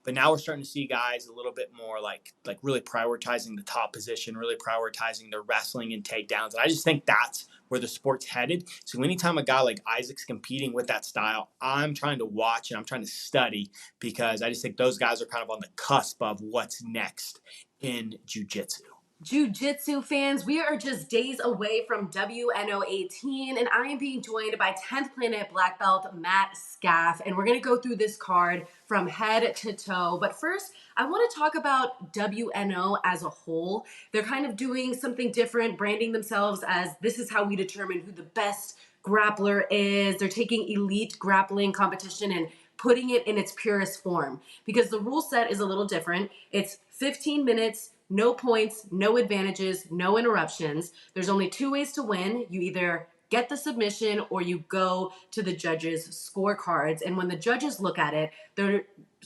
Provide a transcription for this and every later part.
But now we're starting to see guys a little bit more like really prioritizing the top position, really prioritizing their wrestling and takedowns. And I just think that's where the sport's headed. So anytime a guy like Izaak's competing with that style, I'm trying to watch and I'm trying to study, because I just think those guys are kind of on the cusp of what's next in jiu-jitsu. Jiu-Jitsu fans, we are just days away from WNO 18, and I am being joined by 10th Planet Black Belt Matt Scaff, and we're going to go through this card from head to toe. But first, I want to talk about WNO as a whole. They're kind of doing something different, branding themselves as this is how we determine who the best grappler is. They're taking elite grappling competition and putting it in its purest form, because the rule set is a little different. It's 15 minutes, no points, no advantages, no interruptions. There's only two ways to win. You either get the submission or you go to the judges' scorecards. And when the judges look at it, they're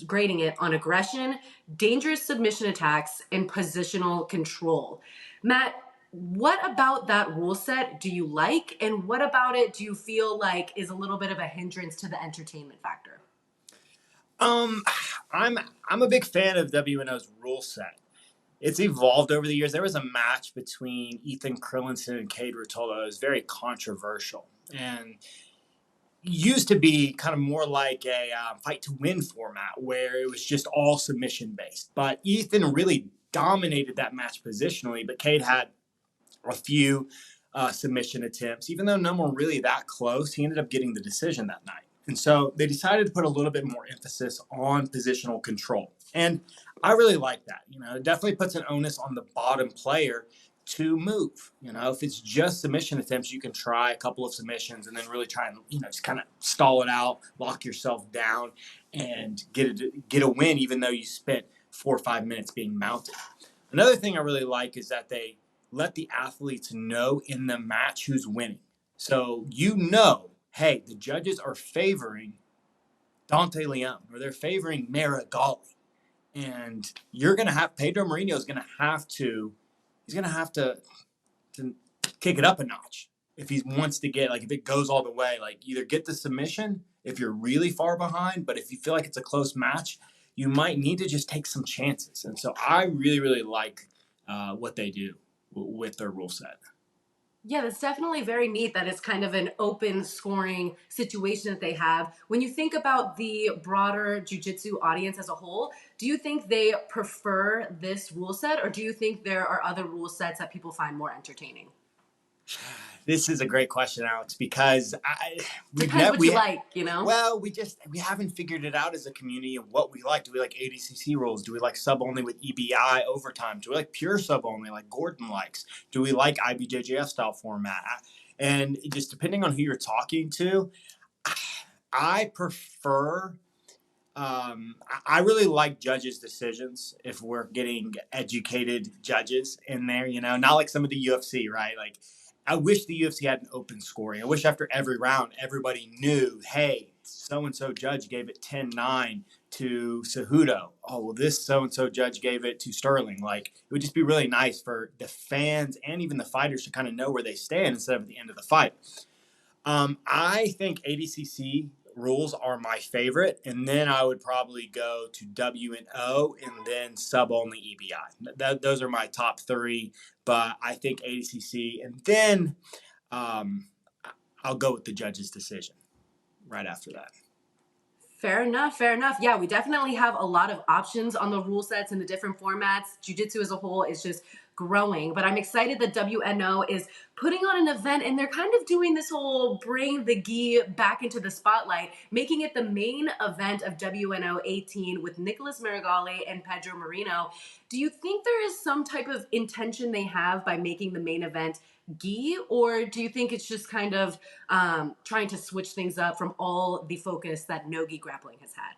grading it on aggression, dangerous submission attacks, and positional control. Matt, what about that rule set do you like? And what about it do you feel like is a little bit of a hindrance to the entertainment factor? I'm a big fan of WNO's rule set. It's evolved over the years. There was a match between Ethan Krillinson and Cade Rotolo. It was very controversial and used to be kind of more like a fight to win format where it was just all submission based. But Ethan really dominated that match positionally, but Cade had a few submission attempts. Even though none were really that close, he ended up getting the decision that night. And so they decided to put a little bit more emphasis on positional control. And I really like that. It definitely puts an onus on the bottom player to move. If it's just submission attempts, you can try a couple of submissions and then really try and, just kind of stall it out, lock yourself down, and get a win, even though you spent 4 or 5 minutes being mounted. Another thing I really like is that they let the athletes know in the match who's winning. So hey, the judges are favoring Dante Leon, or they're favoring Meregali. And you're going to have, Pedro Marinho is going to have to, he's going to have to kick it up a notch if he wants to get, if it goes all the way, either get the submission if you're really far behind, but if you feel like it's a close match, you might need to just take some chances. And so I really, really like what they do with their rule set. Yeah, that's definitely very neat that it's kind of an open scoring situation that they have. When you think about the broader jiu-jitsu audience as a whole, do you think they prefer this rule set, or do you think there are other rule sets that people find more entertaining? This is a great question, Alex, because Depends what you like, Well, we haven't figured it out as a community of what we like. Do we like ADCC rules? Do we like sub only with EBI overtime? Do we like pure sub only like Gordon likes? Do we like ibjjf style format? And just depending on who you're talking to, I prefer. I really like judges' decisions if we're getting educated judges in there, not like some of the UFC, right? I wish the UFC had an open scoring. I wish after every round, everybody knew, hey, so-and-so judge gave it 10-9 to Cejudo. Oh, well, this so-and-so judge gave it to Sterling. It would just be really nice for the fans and even the fighters to kind of know where they stand instead of at the end of the fight. I think ADCC rules are my favorite, and then I would probably go to WNO and then sub-only EBI. Those are my top three, but I think ADCC, and then I'll go with the judge's decision right after that. Fair enough. Yeah, we definitely have a lot of options on the rule sets and the different formats. Jiu-jitsu as a whole is just growing, but I'm excited that WNO is putting on an event, and they're kind of doing this whole bring the gi back into the spotlight, making it the main event of WNO 18 with Nicholas Meregali and Pedro Marinho. Do you think there is some type of intention they have by making the main event gi, or do you think it's just kind of trying to switch things up from all the focus that no gi grappling has had?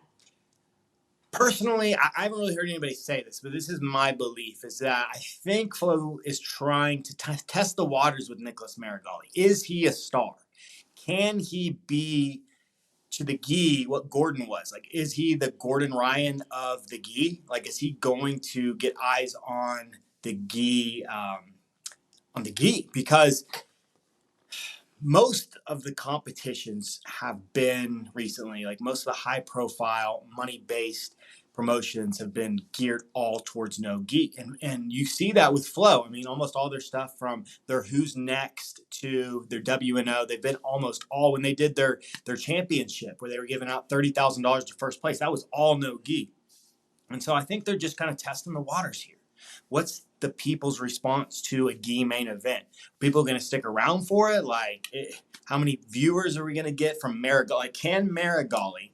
Personally, I haven't really heard anybody say this, but this is my belief, is that I think Flo is trying to test the waters with Nicholas Meregali. Is he a star? Can he be to the gi what Gordon was? Is he the Gordon Ryan of the gi? Is he going to get eyes on the gi, Because most of the competitions have been recently, most of the high profile, money-based promotions have been geared all towards no gi. And you see that with Flo. I mean, almost all their stuff from their Who's Next to their WNO, they've been almost all, when they did their championship where they were giving out $30,000 to first place, that was all no gi. And so I think they're just kind of testing the waters here. What's the people's response to a gi main event? People going to stick around for it? How many viewers are we going to get from Meregali? Like, can Meregali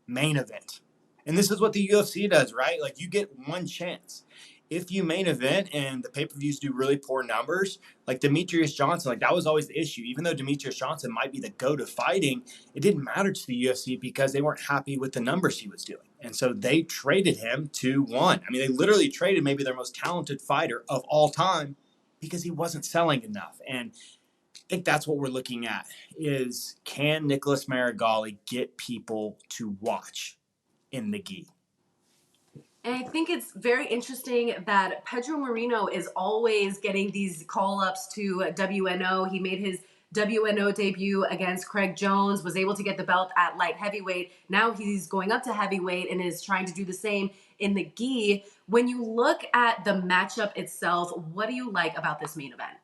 main event? And this is what the UFC does, right? Like, you get one chance. If you main event and the pay-per-views do really poor numbers, like Demetrius Johnson, like that was always the issue. Even though Demetrius Johnson might be the GOAT of fighting, it didn't matter to the UFC because they weren't happy with the numbers he was doing. And so they traded him to one. I mean, they literally traded maybe their most talented fighter of all time because he wasn't selling enough. And I think that's what we're looking at is, can Nicholas Meregali get people to watch in the gi? And I think it's very interesting that Pedro Mourinho is always getting these call-ups to WNO. He made his WNO debut against Craig Jones, was able to get the belt at light heavyweight. Now he's going up to heavyweight and is trying to do the same in the gi. When you look at the matchup itself, what do you like about this main event?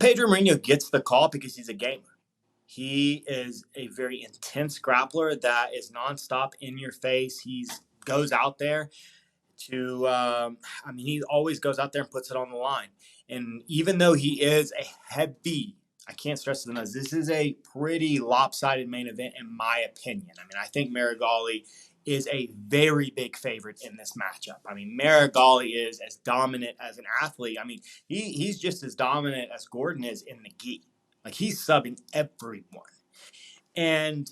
Pedro Marinho gets the call because he's a gamer. He is a very intense grappler that is nonstop in your face. He goes out there to, he always goes out there and puts it on the line. And even though he is a heavy, I can't stress it enough, this is a pretty lopsided main event in my opinion. I mean, I think Meregali is a very big favorite in this matchup. I mean, Meregali is as dominant as an athlete. I mean, he's just as dominant as Gordon is in the gi. Like, he's subbing everyone. And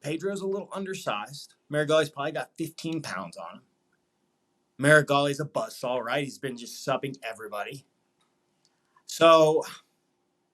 Pedro's a little undersized. Meregali's probably got 15 pounds on him. Meregali's a buzzsaw, right? He's been just subbing everybody. So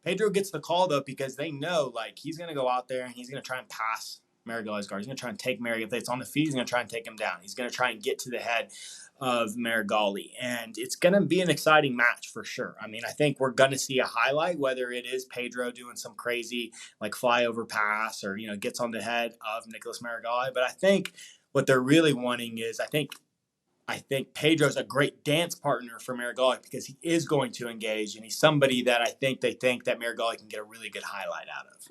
Pedro gets the call, though, because they know, like, he's going to go out there and he's going to try and pass Meregali's guard. He's going to try and take Meregali. If it's on the feet, he's going to try and take him down. He's going to try and get to the head of Meregali. And it's going to be an exciting match for sure. I mean, I think we're going to see a highlight, whether it is Pedro doing some crazy, like, flyover pass or, gets on the head of Nicholas Meregali. But I think what they're really wanting is, I think Pedro's a great dance partner for Meregali because he is going to engage, and he's somebody that I think they think that Meregali can get a really good highlight out of.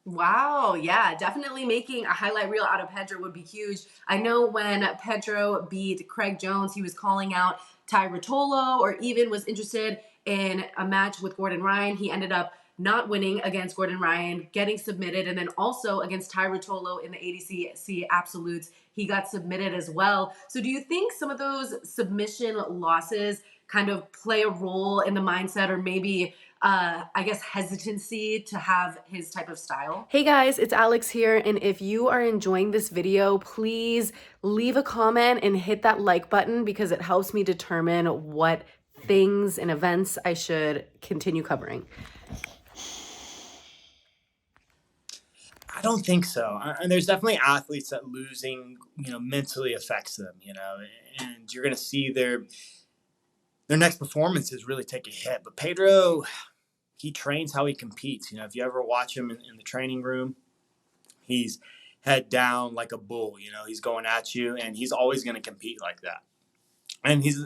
Wow, yeah, definitely making a highlight reel out of Pedro would be huge. I know when Pedro beat Craig Jones, he was calling out Rotolo, or even was interested in a match with Gordon Ryan. He ended up not winning against Gordon Ryan, getting submitted, and then also against Rotolo in the ADCC Absolutes, he got submitted as well. So do you think some of those submission losses kind of play a role in the mindset, or maybe hesitancy to have his type of style? Hey guys, it's Alex here, and if you are enjoying this video, please leave a comment and hit that like button because it helps me determine what things and events I should continue covering. I don't think so. And there's definitely athletes that losing, mentally affects them, and you're going to see their next performances really take a hit. But Pedro, he trains how he competes. If you ever watch him in the training room, he's head down like a bull. He's going at you, and he's always going to compete like that. And he's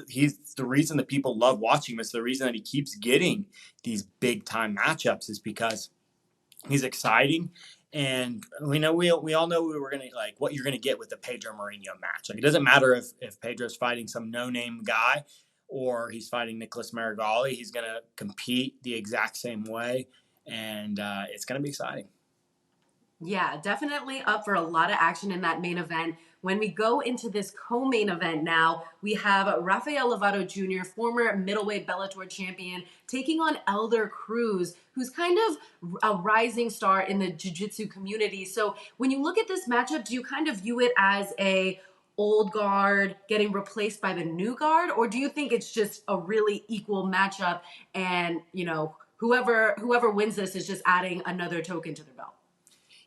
the reason that people love watching him. It's the reason that he keeps getting these big time matchups is because he's exciting. And we all know what you're gonna get with the Pedro Marinho match. Like, it doesn't matter if Pedro's fighting some no-name guy or he's fighting Nicholas Meregali. He's gonna compete the exact same way, and it's gonna be exciting. Yeah, definitely up for a lot of action in that main event. When we go into this co-main event now, we have Rafael Lovato Jr., former middleweight Bellator champion, taking on Elder Cruz, who's kind of a rising star in the Jiu Jitsu community. So when you look at this matchup, do you kind of view it as a old guard getting replaced by the new guard, or do you think it's just a really equal matchup and, whoever wins this is just adding another token to their belt?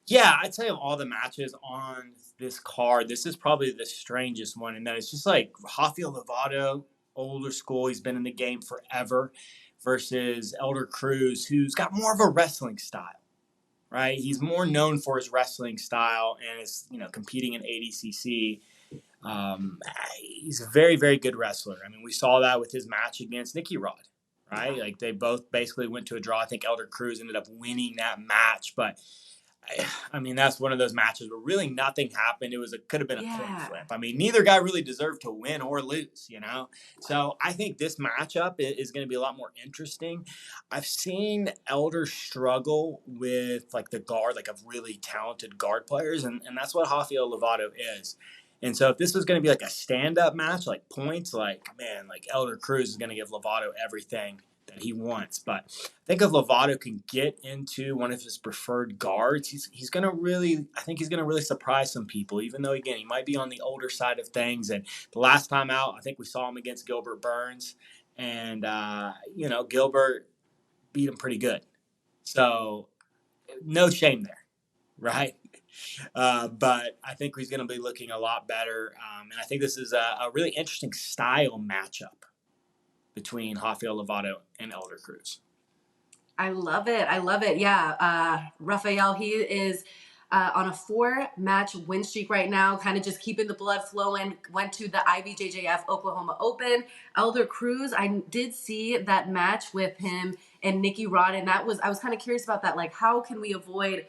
Yeah, I'd say of all the matches on this card, this is probably the strangest one, in that it's just like Rafael Lovato, older school, he's been in the game forever, versus Elder Cruz, who's got more of a wrestling style, right? He's more known for his wrestling style and is, competing in ADCC. He's a very, very good wrestler. I mean, we saw that with his match against Nicky Rod, right? Like they both basically went to a draw. I think Elder Cruz ended up winning that match, but I mean, that's one of those matches where really nothing happened. Could have been a coin Yeah. flip. I mean, neither guy really deserved to win or lose, So I think this matchup is going to be a lot more interesting. I've seen Elder struggle with like the guard, like of really talented guard players, and that's what Rafael Lovato is. And so if this was going to be like a stand-up match, like points, like man, like Elder Cruz is going to give Lovato everything that he wants. But I think if Lovato can get into one of his preferred guards, he's going to really, I think he's going to really surprise some people, even though, again, he might be on the older side of things. And the last time out, I think we saw him against Gilbert Burns. And, Gilbert beat him pretty good. So no shame there, right? But I think he's going to be looking a lot better. And I think this is a really interesting style matchup between Rafael Lovato and Elder Cruz. I love it. I love it. Yeah. Rafael, he is on a 4-match win streak right now, kind of just keeping the blood flowing. Went to the ibjjf Oklahoma Open. Elder Cruz, I did see that match with him and Nicky Rod, and I was kind of curious about that. Like, how can we avoid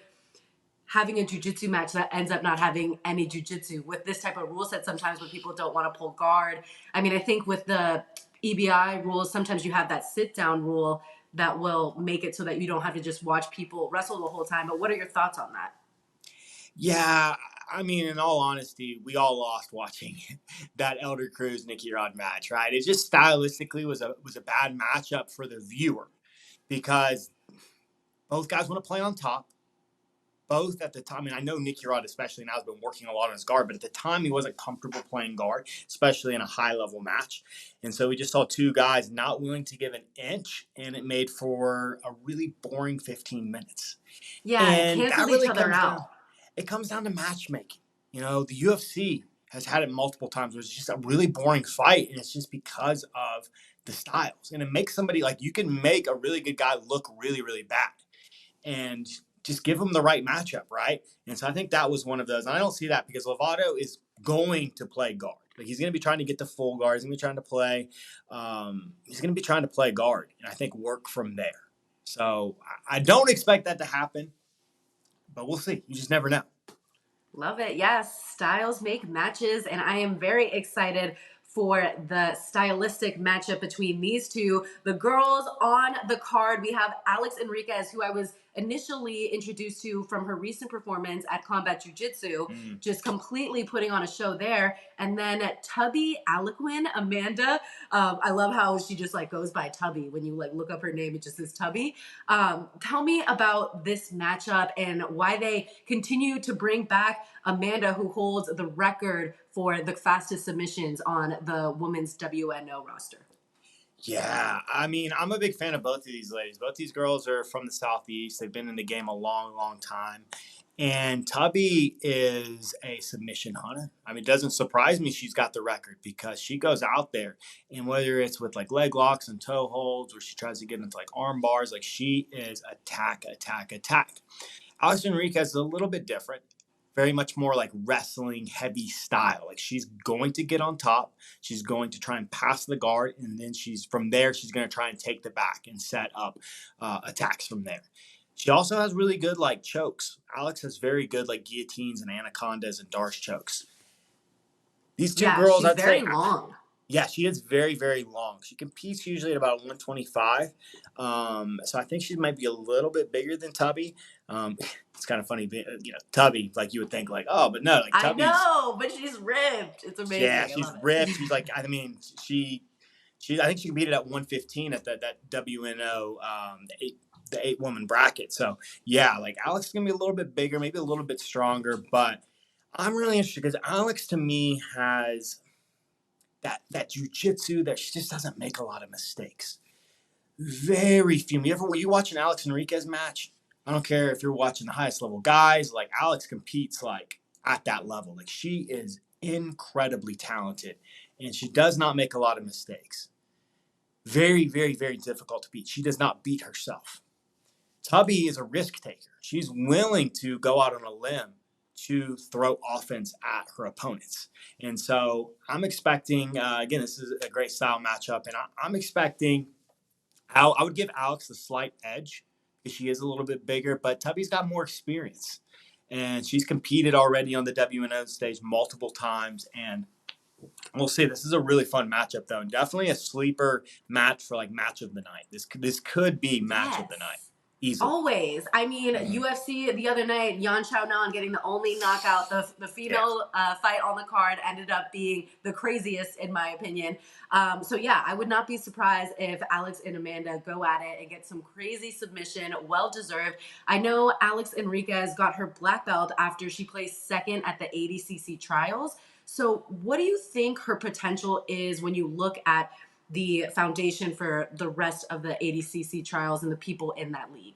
having a jiu-jitsu match that ends up not having any jiu-jitsu with this type of rule set sometimes when people don't want to pull guard? I mean, I think with the EBI rules, sometimes you have that sit-down rule that will make it so that you don't have to just watch people wrestle the whole time. But what are your thoughts on that? Yeah, I mean, in all honesty, we all lost watching that Elder Cruz Nicky Rod match, right? It just stylistically was a bad matchup for the viewer because both guys want to play on top. Both at the time, I mean, I know Nicky Rod especially now has been working a lot on his guard, but at the time he wasn't comfortable playing guard, especially in a high-level match. And so we just saw two guys not willing to give an inch, and it made for a really boring 15 minutes. Yeah, and And that canceled each really other comes down. out. It comes down to matchmaking. The UFC has had it multiple times where it's just a really boring fight, and it's just because of the styles. And it makes somebody like you can make a really good guy look really, really bad. And just give him the right matchup, right? And so I think that was one of those. And I don't see that because Lovato is going to play guard. Like he's going to be trying to get the full guard. He's going to be trying to play. He's going to be trying to play guard, and I think work from there. So I don't expect that to happen, but we'll see. You just never know. Love it. Yes, styles make matches, and I am very excited for the stylistic matchup between these two. The girls on the card, we have Alex Enriquez, who I was initially introduced to from her recent performance at Combat Jiu Jitsu, just completely putting on a show there. And then Tubby, Alequin, Amanda. I love how she just like goes by Tubby. When you like look up her name, it just says Tubby. Tell me about this matchup and why they continue to bring back Amanda, who holds the record for the fastest submissions on the women's WNO roster. Yeah, I mean, I'm a big fan of both of these ladies. Both these girls are from the Southeast. They've been in the game a long, long time. And Tubby is a submission hunter. I mean, it doesn't surprise me she's got the record because she goes out there and whether it's with like leg locks and toe holds or she tries to get into like arm bars, like she is attack, attack, attack. Alex Enriquez is a little bit different, very much more like wrestling heavy style. Like she's going to get on top. She's going to try and pass the guard. And then she's going to try and take the back and set up attacks from there. She also has really good like chokes. Alex has very good like guillotines and anacondas and Darce chokes. These two girls, she's I'd very say, long. Yeah, she is very, very long. She competes usually at about 125. So I think she might be a little bit bigger than Tubby. It's kind of funny, Tubby, like you would think like, oh, but no, like Tubby's. I know, but she's ripped. It's amazing. Yeah, she's ripped. She's like, I mean, I think she competed at 115 at that WNO, the 8-woman bracket. So yeah, like Alex is going to be a little bit bigger, maybe a little bit stronger, but I'm really interested because Alex to me has that jiu-jitsu that she just doesn't make a lot of mistakes. Very few. When you watch an Alex Enriquez match, I don't care if you're watching the highest level guys, like Alex competes like at that level. Like she is incredibly talented and she does not make a lot of mistakes. Very, very, very difficult to beat. She does not beat herself. Tubby is a risk taker. She's willing to go out on a limb to throw offense at her opponents. And so I'm expecting, again, this is a great style matchup, and I'm expecting, I would give Alex the slight edge because she is a little bit bigger, but Tubby's got more experience. And she's competed already on the WNO stage multiple times. And we'll see. This is a really fun matchup, though. And definitely a sleeper match for like match of the night. This could be match of the night. Easily. Always. I mean, UFC the other night, Yan Xiaonan getting the only knockout, the female fight on the card ended up being the craziest in my opinion. So yeah, I would not be surprised if Alex and Amanda go at it and get some crazy submission, well deserved. I know Alex Enriquez got her black belt after she placed second at the ADCC trials. So what do you think her potential is when you look at the foundation for the rest of the ADCC trials and the people in that league?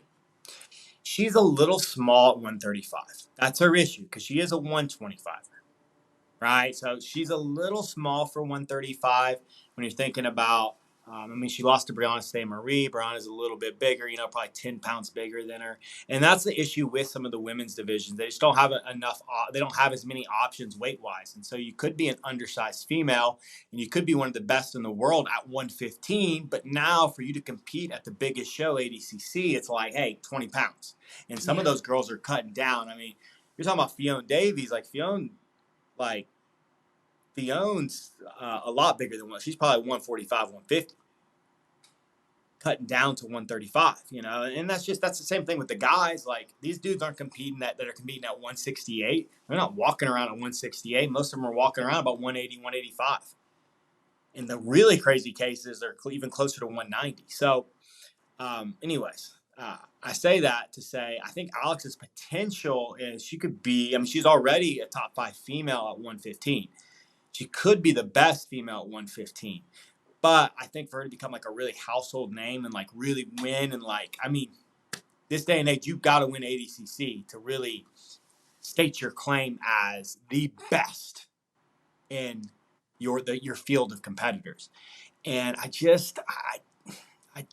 She's a little small at 135. That's her issue because she is a 125, right? So she's a little small for 135 when you're thinking about, I mean, she lost to Brianna Stay-Marie. Brianna's a little bit bigger, probably 10 pounds bigger than her. And that's the issue with some of the women's divisions. They just don't have enough, they don't have as many options weight-wise. And so you could be an undersized female, and you could be one of the best in the world at 115. But now for you to compete at the biggest show, ADCC, it's like, hey, 20 pounds. And some of those girls are cutting down. I mean, you're talking about Fionn Davies. Fion's a lot bigger than one. She's probably 145, 150. Cutting down to 135, and that's the same thing with the guys. Like, these dudes aren't competing that are competing at 168. They're not walking around at 168. Most of them are walking around about 180, 185. And the really crazy cases are even closer to 190. So, I say that to say I think Alex's potential is she could be. I mean, she's already a top 5 female at 115. She could be the best female at 115. But I think for her to become like a really household name and like really win and this day and age, you've got to win ADCC to really state your claim as the best in your field of competitors. And I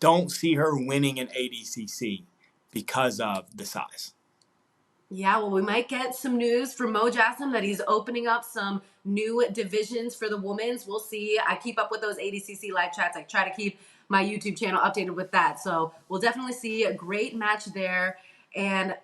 don't see her winning an ADCC because of the size. Yeah, well, we might get some news from Mo Jassim that he's opening up some new divisions for the women's. We'll see. I keep up with those ADCC live chats. I try to keep my YouTube channel updated with that. So we'll definitely see a great match there. And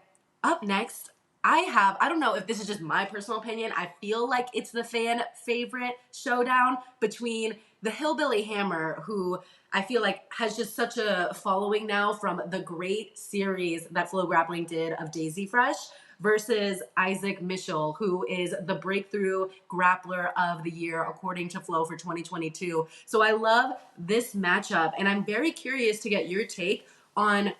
up next, I don't know if this is just my personal opinion. I feel like it's the fan favorite showdown between the Hillbilly Hammer, who I feel like has just such a following now from the great series that FloGrappling did of Daisy Fresh, versus Izaak Michell, who is the breakthrough grappler of the year according to Flo for 2022. So I love this matchup, and I'm very curious to get your take on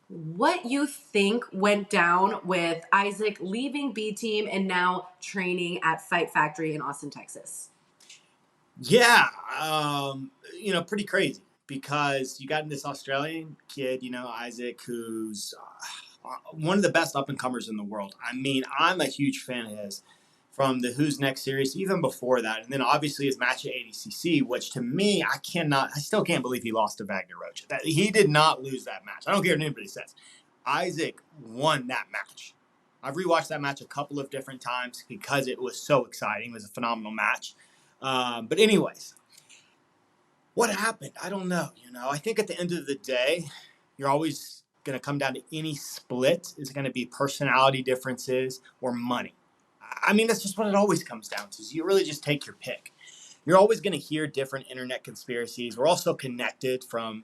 what you think went down with Izaak leaving B Team and now training at Fight Factory in Austin, Texas. Yeah, pretty crazy because you got this Australian kid, Izaak, who's one of the best up-and-comers in the world. I mean, I'm a huge fan of his from the Who's Next series, even before that. And then obviously his match at ADCC, which to me, I still can't believe he lost to Wagner Roach. He did not lose that match. I don't care what anybody says. Izaak won that match. I've rewatched that match a couple of different times because it was so exciting. It was a phenomenal match. But anyways, what happened? I don't know. I think at the end of the day, you're always going to come down to any split is going to be personality differences or money. I mean, that's just what it always comes down to. So you really just take your pick. You're always going to hear different internet conspiracies. We're also connected from,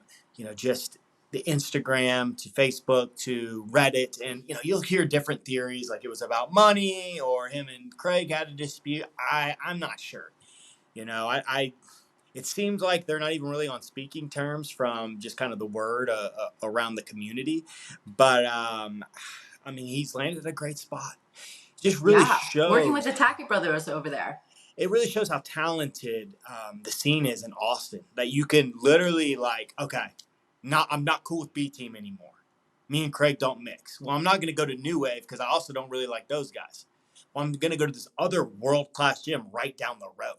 just the Instagram to Facebook to Reddit. And, you'll hear different theories like it was about money or him and Craig had a dispute. I'm not sure. It seems like they're not even really on speaking terms from just kind of the word around the community. But, he's landed a great spot. Just really shows. Working with the Tackett brothers over there. It really shows how talented the scene is in Austin. That you can literally I'm not cool with B Team anymore. Me and Craig don't mix. Well, I'm not going to go to New Wave because I also don't really like those guys. Well, I'm going to go to this other world-class gym right down the road.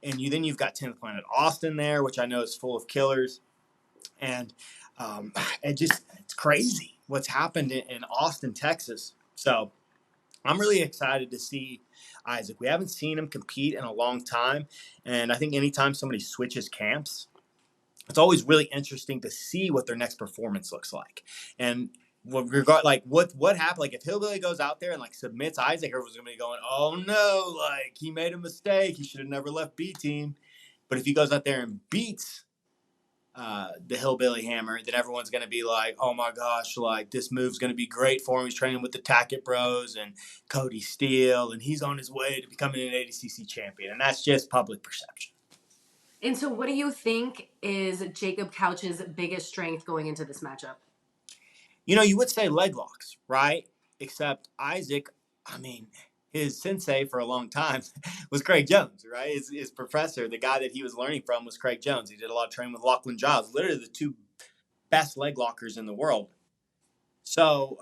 And you've got 10th Planet Austin there, which I know is full of killers. And it's crazy. what's happened in Austin, Texas. So I'm really excited to see Izaak. We haven't seen him compete in a long time, and I think anytime somebody switches camps, it's always really interesting to see what their next performance looks like. And what happened, like if Hillbilly goes out there and like submits Izaak, everyone's gonna be going, oh no, like he made a mistake, he should have never left B team. But if he goes out there and beats the Hillbilly Hammer, then everyone's going to be like, oh my gosh, like this move's going to be great for him. He's training with the Tackett Bros and Cody Steele, and he's on his way to becoming an ADCC champion. And that's just public perception. And so, what do you think is Jacob Couch's biggest strength going into this matchup? You know, you would say leg locks, right? Except Izaak, I mean, his sensei for a long time was Craig Jones, right? His professor, the guy that he was learning from was Craig Jones. He did a lot of training with Lachlan Giles, literally the two best leg lockers in the world. So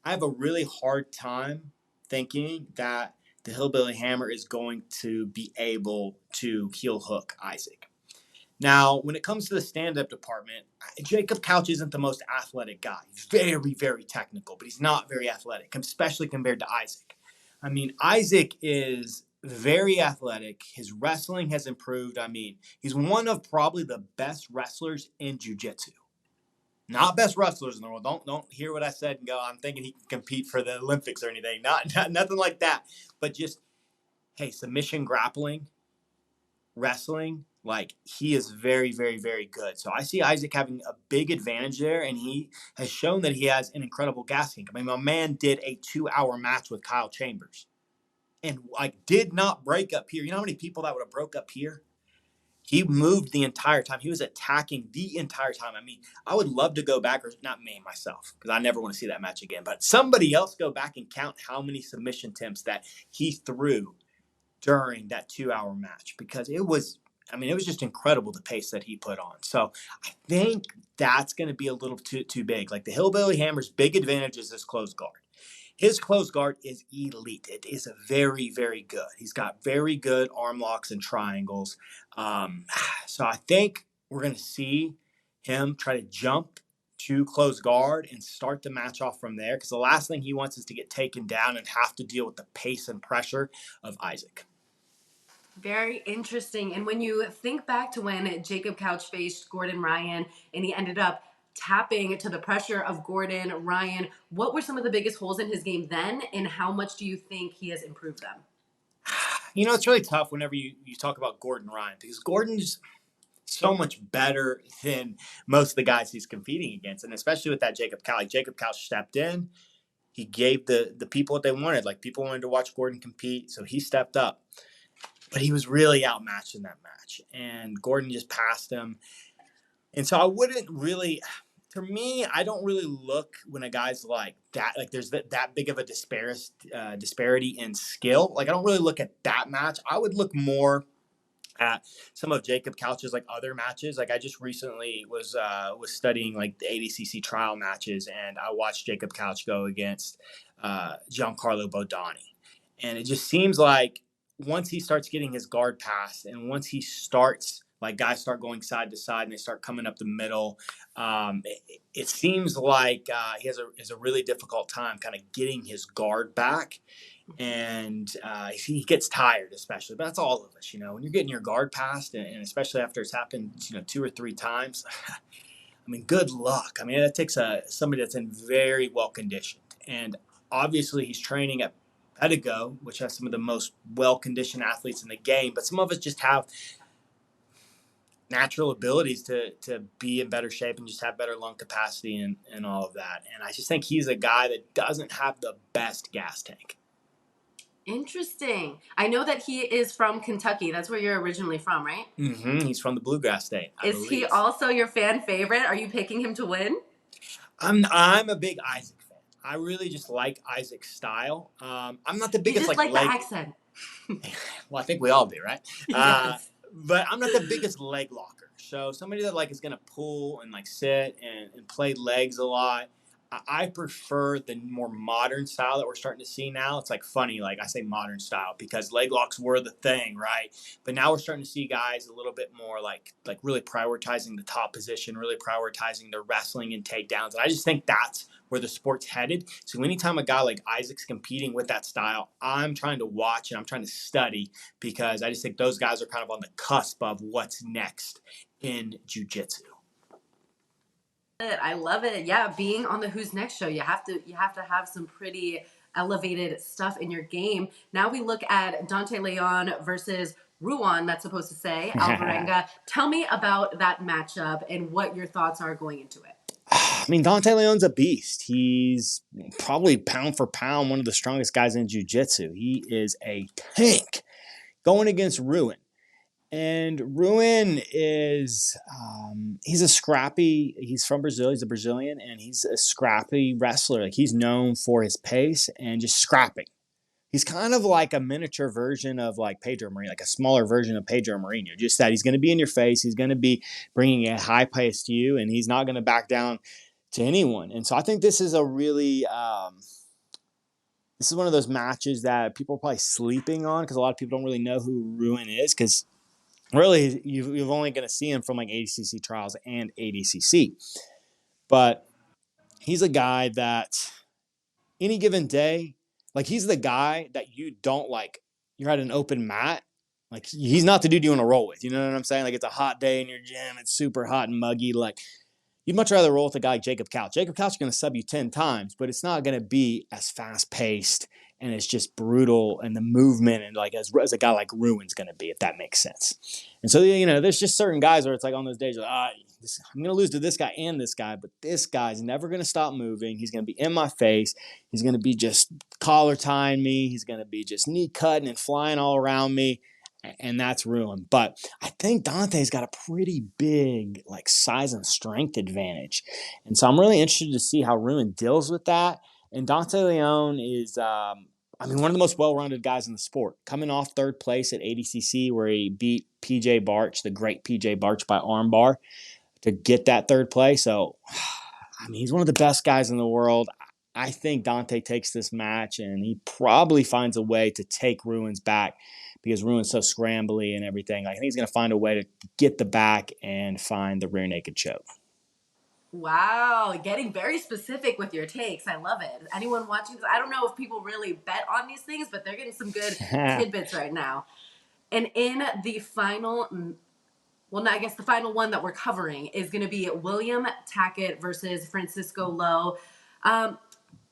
I have a really hard time thinking that the Hillbilly Hammer is going to be able to heel hook Izaak. Now, when it comes to the stand-up department, Jacob Couch isn't the most athletic guy. He's very, very technical, but he's not very athletic, especially compared to Izaak. I mean, Izaak is very athletic. His wrestling has improved. I mean, he's one of probably the best wrestlers in Jiu Jitsu. Not best wrestlers in the world. Don't hear what I said and go, I'm thinking he can compete for the Olympics or anything. Not nothing like that. But just, hey, submission grappling, wrestling, like he is very, very, very good. So I see Izaak having a big advantage there, and he has shown that he has an incredible gas tank. I mean, my man did a 2-hour match with Kyle Chambers and like did not break up here. You know how many people that would have broke up here? He moved the entire time. He was attacking the entire time. I mean, I would love to go back, or not me, myself, because I never want to see that match again. But somebody else go back and count how many submission attempts that he threw during that 2-hour match, because it was just incredible the pace that he put on. So I think that's going to be a little too big. Like the Hillbilly Hammer's big advantage is this closed guard. His closed guard is elite. It is very, very good. He's got very good arm locks and triangles. So I think we're going to see him try to jump to close guard and start the match off from there, because the last thing he wants is to get taken down and have to deal with the pace and pressure of Izaak. Very interesting. And when you think back to when Jacob Couch faced Gordon Ryan and he ended up tapping to the pressure of Gordon Ryan, what were some of the biggest holes in his game then, and how much do you think he has improved them? You know, it's really tough whenever you talk about Gordon Ryan, because Gordon's so much better than most of the guys he's competing against, and especially with that Jacob Couch. Like Jacob Couch stepped in, he gave the people what they wanted. Like people wanted to watch Gordon compete, so he stepped up. But he was really outmatched in that match, and Gordon just passed him. And so I wouldn't really, for me, I don't really look when a guy's like that, like there's that big of a disparity in skill. Like I don't really look at that match. I would look more at some of Jacob Couch's like other matches. Like I just recently was studying like the ADCC trial matches, and I watched Jacob Couch go against Giancarlo Bodani, and it just seems like once he starts getting his guard passed, and once he starts, like guys start going side to side and they start coming up the middle, it seems like he has a really difficult time kind of getting his guard back. And he gets tired, especially. But that's all of us, you know. When you're getting your guard passed, and especially after it's happened, 2 or 3 times, I mean, good luck. I mean, that takes somebody that's in very well conditioned. And obviously, he's training at Pedigo, which has some of the most well-conditioned athletes in the game, but some of us just have natural abilities to be in better shape and just have better lung capacity and all of that. And I just think he's a guy that doesn't have the best gas tank. Interesting. I know that he is from Kentucky. That's where you're originally from, right? Mm-hmm. He's from the Bluegrass State, I believe. Is he also your fan favorite? Are you picking him to win? I'm a big Izaak fan. I really just like Izaak's style. I'm not the biggest you just like the accent. Well, I think we all do, right? Yes. But I'm not the biggest leg locker. So somebody that like is gonna pull and like sit and play legs a lot, I prefer the more modern style that we're starting to see now. It's like funny, like I say modern style because leg locks were the thing, right? But now we're starting to see guys a little bit more like really prioritizing the top position, really prioritizing their wrestling and takedowns. And I just think that's where the sport's headed. So anytime a guy like Isaac's competing with that style, I'm trying to watch and I'm trying to study because I just think those guys are kind of on the cusp of what's next in jiu-jitsu. I love it. Yeah, being on the Who's Next show, you have to have some pretty elevated stuff in your game. Now we look at Dante Leon versus Ruan, that's supposed to say, Alvarenga. Tell me about that matchup and what your thoughts are going into it. I mean, Dante Leon's a beast. He's probably pound for pound one of the strongest guys in jiu-jitsu. He is a tank going against Ruan. And Ruan is, he's a scrappy, he's from Brazil, he's a Brazilian, and he's a scrappy wrestler. Like he's known for his pace and just scrapping. He's kind of like a miniature version of like Pedro Marinho, like a smaller version of Pedro Mourinho. Just that he's going to be in your face, he's going to be bringing a high pace to you, and he's not going to back down to anyone. And so I think this is a really, this is one of those matches that people are probably sleeping on because a lot of people don't really know who Ruan is because really, you're only going to see him from like ADCC trials and ADCC. But he's a guy that any given day, like he's the guy that you don't like. You're at an open mat. Like he's not the dude you want to roll with. You know what I'm saying? Like it's a hot day in your gym. It's super hot and muggy. Like you'd much rather roll with a guy like Jacob Couch. Jacob Couch is going to sub you 10 times, but it's not going to be as fast paced and it's just brutal and the movement and like as a guy like Ruan's going to be, if that makes sense. And so, you know, there's just certain guys where it's like on those days, like, I'm going to lose to this guy and this guy, but this guy's never going to stop moving. He's going to be in my face. He's going to be just collar tying me. He's going to be just knee cutting and flying all around me. And that's Ruan. But I think Dante's got a pretty big like size and strength advantage. And so I'm really interested to see how Ruan deals with that. And Dante Leon is, one of the most well-rounded guys in the sport. Coming off third place at ADCC where he beat PJ Barch, the great PJ Barch by armbar to get that third place. So, he's one of the best guys in the world. I think Dante takes this match and he probably finds a way to take Ruan's back because Ruan's so scrambly and everything. I think he's going to find a way to get the back and find the rear naked choke. Wow, getting very specific with your takes. I love it. Anyone watching this, I don't know if people really bet on these things, but they're getting some good tidbits right now. And in the final, the final one that we're covering is going to be William Tackett versus Francisco Lowe.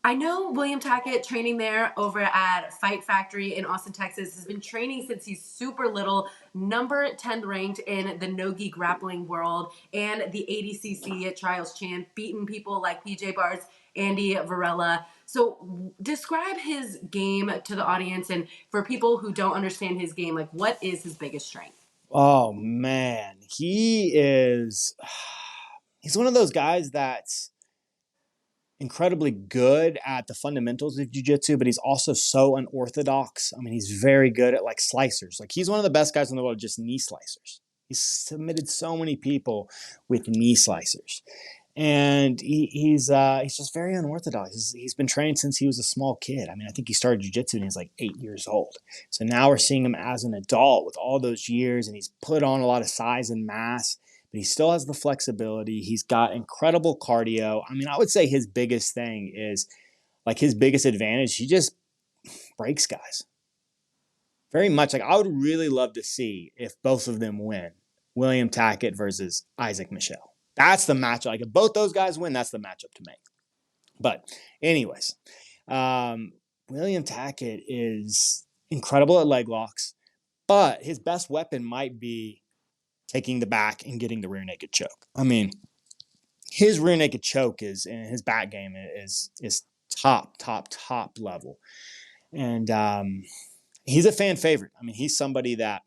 I know William Tackett, training there over at Fight Factory in Austin, Texas, has been training since he's super little, number 10 ranked in the no-gi grappling world and the ADCC trials champ, beating people like PJ Barch, Andy Varela. So describe his game to the audience, and for people who don't understand his game, like what is his biggest strength? Oh, man. He's one of those guys that's incredibly good at the fundamentals of jiu-jitsu, but he's also so unorthodox. He's very good at like slicers. Like he's one of the best guys in the world at just knee slicers. He's submitted so many people with knee slicers. And he's just very unorthodox. He's been trained since he was a small kid. I think he started jiu-jitsu when he was like 8 years old. So now we're seeing him as an adult with all those years, and he's put on a lot of size and mass, but he still has the flexibility. He's got incredible cardio. I would say his biggest thing is, like his biggest advantage, he just breaks guys. Very much. Like I would really love to see if both of them win. William Tackett versus Izaak Michell. That's the matchup. Like if both those guys win, that's the matchup to make. But anyways, William Tackett is incredible at leg locks, but his best weapon might be taking the back and getting the rear naked choke. His rear naked choke is, and his back game is top level. And he's a fan favorite. He's somebody that,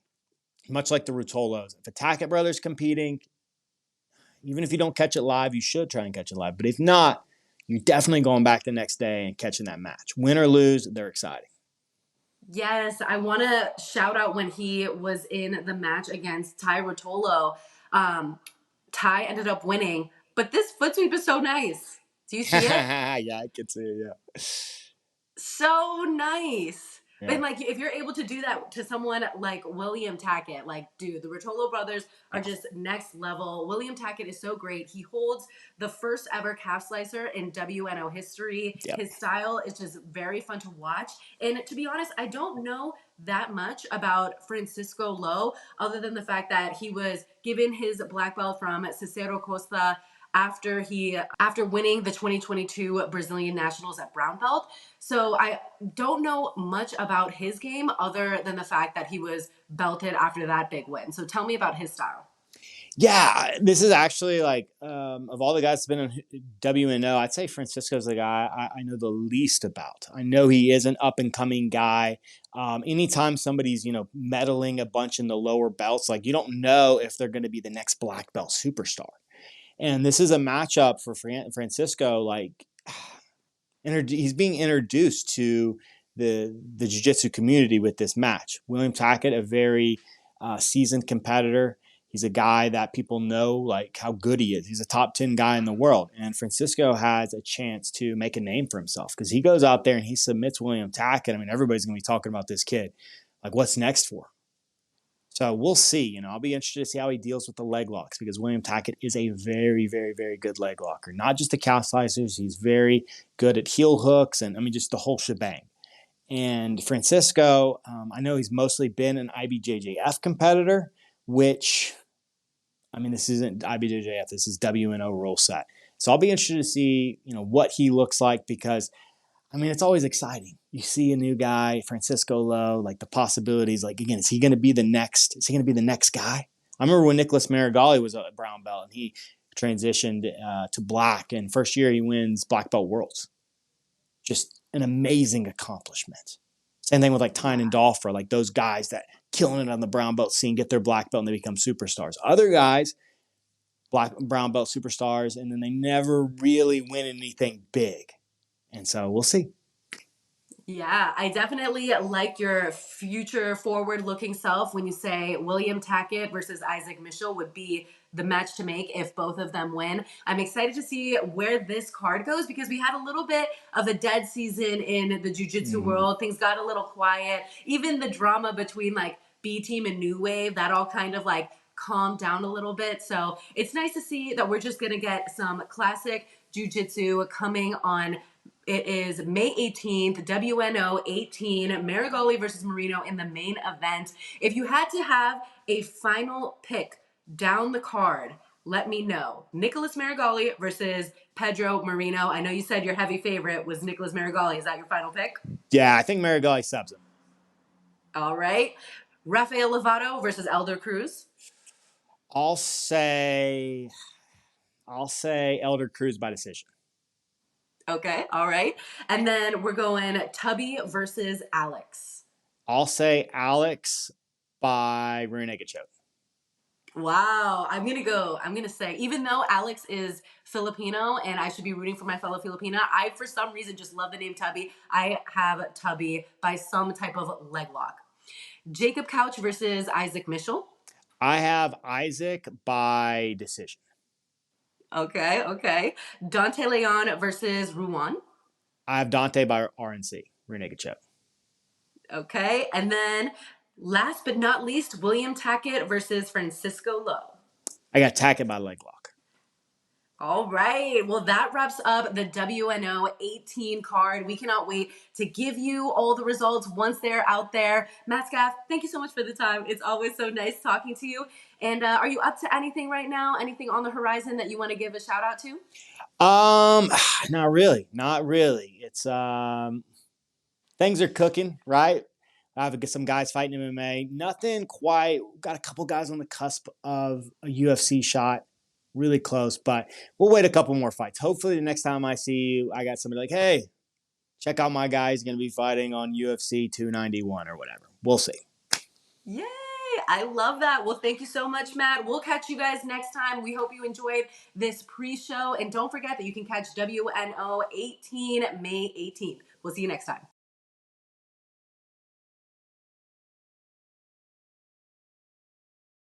much like the Rotolos, if a Tackett brother's competing, even if you don't catch it live, you should try and catch it live. But if not, you're definitely going back the next day and catching that match. Win or lose, they're exciting. Yes, I want to shout out when he was in the match against Ty Rotolo. Ty ended up winning, but this foot sweep is so nice. Do you see it? Yeah, I can see it. Yeah. So nice. Yeah. And like if you're able to do that to someone like William Tackett, like dude, the Rotolo brothers are just next level. William Tackett is so great. He holds the first ever calf slicer in WNO history. Yep. His style is just very fun to watch. And to be honest, I don't know that much about Francisco Lowe, other than the fact that he was given his black belt from Cicero Costa after winning the 2022 Brazilian Nationals at brown belt. So I don't know much about his game other than the fact that he was belted after that big win. So tell me about his style. Yeah, this is actually like of all the guys that's been on WNO, I'd say Francisco's the guy I know the least about. I know he is an up and coming guy. Anytime somebody's meddling a bunch in the lower belts, like you don't know if they're going to be the next black belt superstar. And this is a matchup for Francisco. Like he's being introduced to the jiu-jitsu community with this match. William Tackett, a very seasoned competitor. He's a guy that people know like how good he is. He's a top 10 guy in the world. And Francisco has a chance to make a name for himself because he goes out there and he submits William Tackett. I mean, everybody's going to be talking about this kid. Like, what's next for him? So we'll see. I'll be interested to see how he deals with the leg locks because William Tackett is a very, very, very good leg locker. Not just the calf slicers. He's very good at heel hooks and, just the whole shebang. And Francisco, I know he's mostly been an ibjjf competitor, which, this isn't ibjjf. This is WNO rule set. So I'll be interested to see, what he looks like because it's always exciting. You see a new guy, Francisco Lowe, like the possibilities. Like again, is he going to be the next? Is he going to be the next guy? I remember when Nicholas Meregali was a brown belt and he transitioned to black, and first year he wins black belt worlds. Just an amazing accomplishment. Same thing with like Tyne and Dolfer, like those guys that killing it on the brown belt scene, get their black belt and they become superstars. Other guys, brown belt superstars, and then they never really win anything big. And so we'll see. Yeah, I definitely like your future forward-looking self when you say William Tackett versus Izaak Michell would be the match to make if both of them win. I'm excited to see where this card goes because we had a little bit of a dead season in the jiu-jitsu world. Things got a little quiet. Even the drama between like B Team and New Wave, that all kind of like calmed down a little bit. So it's nice to see that we're just going to get some classic jiu-jitsu coming on. It is May 18th, WNO 18, Meregali versus Mourinho in the main event. If you had to have a final pick down the card, let me know. Nicholas Meregali versus Pedro Marinho. I know you said your heavy favorite was Nicholas Meregali. Is that your final pick? Yeah, I think Meregali subs him. All right. Rafael Lovato versus Elder Cruz. I'll say Elder Cruz by decision. Okay, all right. And then we're going Tubby versus Alex. I'll say Alex by rear naked choke. Wow, I'm gonna say, even though Alex is Filipino and I should be rooting for my fellow Filipina, I for some reason just love the name Tubby. I have Tubby by some type of leg lock. Jacob Couch versus Izaak Michell. I have Izaak by decision. Okay. Dante Leon versus Ruan. I have Dante by RNC, rear naked choke. Okay, and then last but not least, William Tackett versus Francisco Lowe. I got Tackett by leg lock. All right. Well, that wraps up the WNO 18 card. We cannot wait to give you all the results once they're out there. Matt Scaff, thank you so much for the time. It's always so nice talking to you. And are you up to anything right now? Anything on the horizon that you want to give a shout out to? Not really. It's things are cooking, right? I have some guys fighting MMA. Nothing quite. Got a couple guys on the cusp of a UFC shot. Really close, but we'll wait a couple more fights. Hopefully the next time I see you, I got somebody like, hey, check out my guy. He's going to be fighting on UFC 291 or whatever. We'll see. Yay! I love that. Well, thank you so much, Matt. We'll catch you guys next time. We hope you enjoyed this pre-show. And don't forget that you can catch WNO 18 May 18th. We'll see you next time.